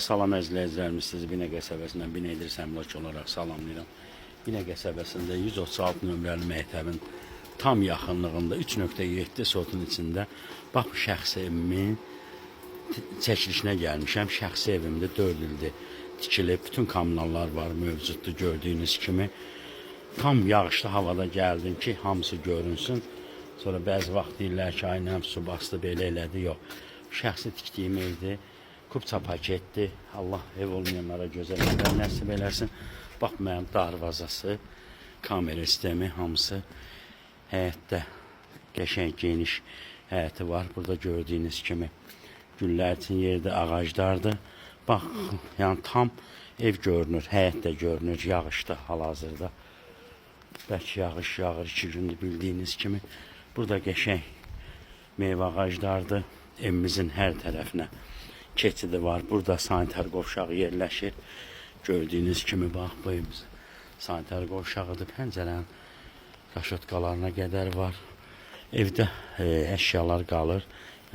Salam əzizlərimiz, sizi Binə qəsəbəsindən Binə əmlak olaraq salamlayıram. Binə qəsəbəsində 136 nömrəli məktəbin tam yaxınlığında 3.7 sotun içində bax bu şəxsi evimin çəkilişinə gəlmişəm. Şəxsi evimdə 4 ildir tikilib, bütün kommunallar var, mövcuddur gördüyünüz kimi. Tam yağışlı havada gəldim ki, hamısı görünsün. Sonra bəzi vaxt deyirlər ki, aynəm su bastı, belə elədi, yox. Şəxsi tikdiyim evdir. Kupça paketdir. Allah ev olmayanlara gözəl evlər nəsib eləsin. Bax, mənim darvazası, kamera sistemi, hamısı həyətdə qəşəng geniş həyəti var. Burada gördüyünüz kimi güllər üçün yerdə ağaclardır. Bax, yəni tam ev görünür, həyət də görünür, yağışda hal-hazırda. Bəlkə yağış yağır 2 gündür bildiyiniz kimi. Burada qəşəng meyvə ağaclardır. Evimizin hər tərəfinə keçidi var. Burada sanitar qovşağı yerləşir. Gördüyünüz kimi bax, bu evimiz sanitar qovşağıdır. Pəncərənin raşotkalarına qədər var. Evdə əşyalar qalır.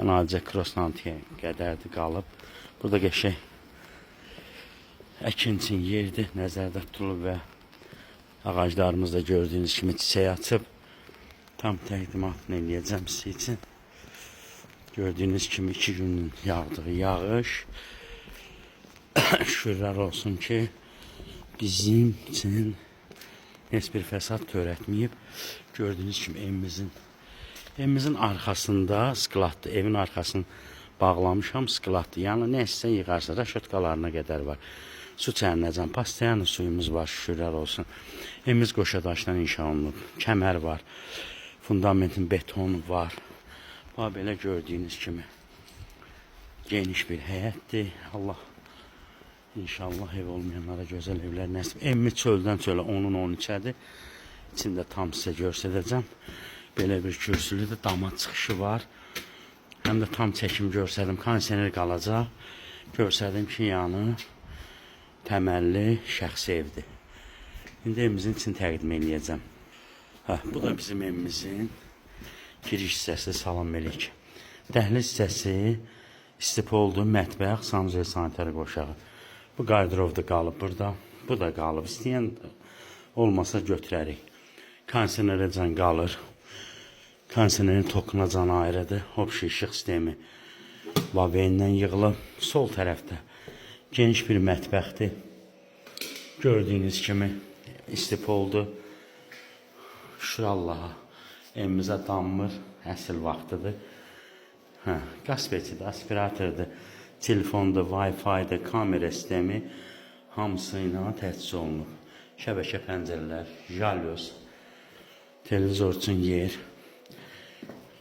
Yəni alicə kroslantiyə qədərdir qalıb. Burada qəşəng əkin üçün yerdir, nəzərdə tutulub və ağaclarımız da gördüyünüz kimi çiçək açıb. Tam təqdimatını eləyəcəm sizin üçün. Gördüyünüz kimi 2 günün yağdığı yağış. Şükürlər olsun ki, bizim üçün heç bir fəsad törətməyib. Gördüyünüz kimi evimizin arxasında skladdır. Evin arxasını bağlamışam, skladdır. Yəni nə istəsən yığarsa, raşotkalarına qədər var. Su çərnəcəm, pastayanı suyumuz var, şükürlər olsun. Evimiz qoşadaşdan inşa olunub, kəmər var, fundamentin betonu var. Bax, belə gördüyünüz kimi geniş bir həyətdir. Allah inşallah ev olmayanlara gözəl evlər nəsib. Evimiz çöldən çölə, onun 13-ədir. İçində tam sizə göstərəcəm. Belə bir kürsülüdür, dama çıxışı var. Həm də tam çəkim göstərdim, kondisioner qalacaq. Göstərdim ki, yəni təməlli şəxsi evdir. İndi evimizin için təqdim eləyəcəm. Bu da bizim evimizin giriş hissəsi, salam eləyirik. Dəhliz hissəsi istipoldur, mətbəx, sanuzel sanitar qoşağı. Bu qardirovda qalıb burada. Bu da qalıb. İstəyən olmasa götürərik. Kondisionerəcən qalır. Kondisionerin tokuna can ayrıdır. Hopşi işıq sistemi vaveyindən yığılıb. Sol tərəfdə geniş bir mətbəxdir. Gördüyünüz kimi istipoldur. Şükür Allaha. Evimizə dammır, əsl vaxtıdır. Qaz peçidir, aspiratordur, telefondur, Wi-Fi'dir, kamera sistemi hamısı ilə təchiz olunub. Şəbəkə pəncərələr, jalyoz, televizor üçün yer.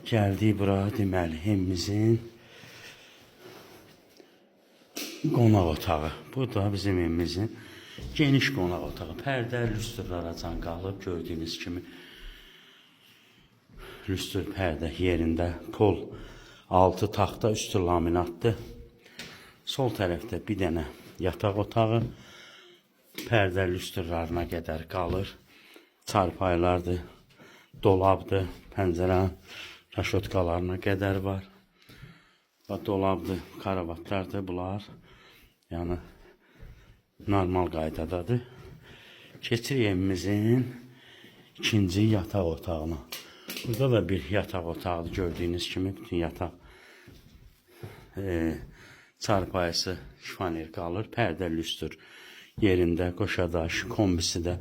Gəldik bura, deməli, evimizin qonaq otağı. Bu da bizim evimizin geniş qonaq otağı. Pərdə, lüstrlara can qalıb, gördüyünüz kimi. Lüstr pərdə yerində, pol altı taxta, üstü laminatdır. Sol tərəfdə bir dənə yataq otağı, pərdə lüstrlarına qədər qalır. Çarpaylardır, dolabdır, pəncərənin raşotkalarına qədər var. Dolabdır, karavatlardır bunlar. Yəni normal qaydadadır. Keçirik evimizin ikinci yataq otağına. Burada da bir yataq otağıdır, gördüyünüz kimi bütün yataq çarpayısı şifaner qalır, pərdə lüstr yerində, qoşadaş, kombisi də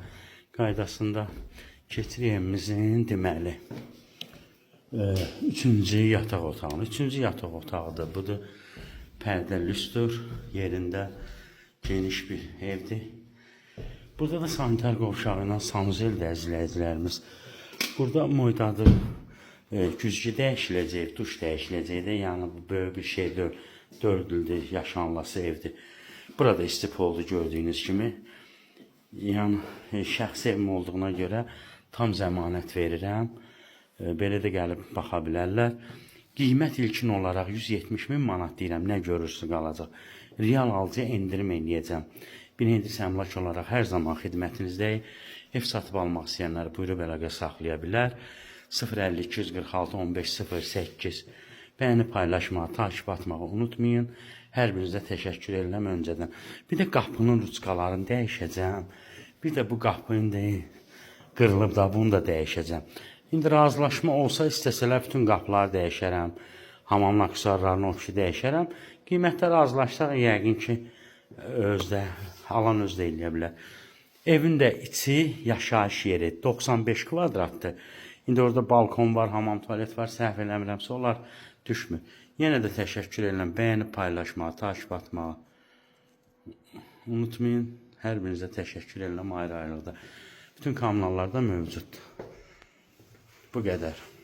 qaydasında. Keçirik evimizin deməli 3-cü yataq otağını. 3-cü yataq otağıdır, budur. Pərdə lüstr yerində geniş bir evdir. Burada da sanitar qovşağı ilə sanuzeldir əzizlərimiz. Burada moydadır, güzgü dəyişiləcək, duş dəyişiləcək də, yəni bu böyük bir şey deyil, 4 ildir yaşanlası evdir. Burada istipoldur gördüyünüz kimi. Yəni şəxsi evim olduğuna görə tam zəmanət verirəm. Belə də gəlib baxa bilərlər. Qiymət ilkin olaraq 170.000 manat deyirəm, nə görürsü qalacaq. Real alıcıya endirim eləyəcəm. Binə əmlak olaraq hər zaman xidmətinizdəyik. Ev satıb almaq istəyənlər buyurub əlaqə saxlaya bilər. 052 246 15 08 bəyəni paylaşmağı, takip atmağı unutmayın. Hər birinizə təşəkkür edirəm öncədən. Bir də qapının ruçkalarını dəyişəcəm. Bir də bu qapı indi qırılıb da, bunu da dəyişəcəm. İndi razılaşma olsa istəsələr bütün qapıları dəyişərəm. Hamamın aksessuarlarını o kişi dəyişərəm. Qiymətdə razılaşsaq yəqin ki, alan özdə eləyə bilər. Evin də içi yaşayış yeri 95 kvadratdır. İndi orada balkon var, hamam, tualet var. Səhv eləmirəmsə onlar düşmür. Yenə də təşəkkür edirəm. Bəyənib paylaşmağı, takip atmağı unutmayın. Hər birinizə təşəkkür edirəm ayrı-ayrılıqda. Bütün kanallarda mövcuddur. Bu qədər.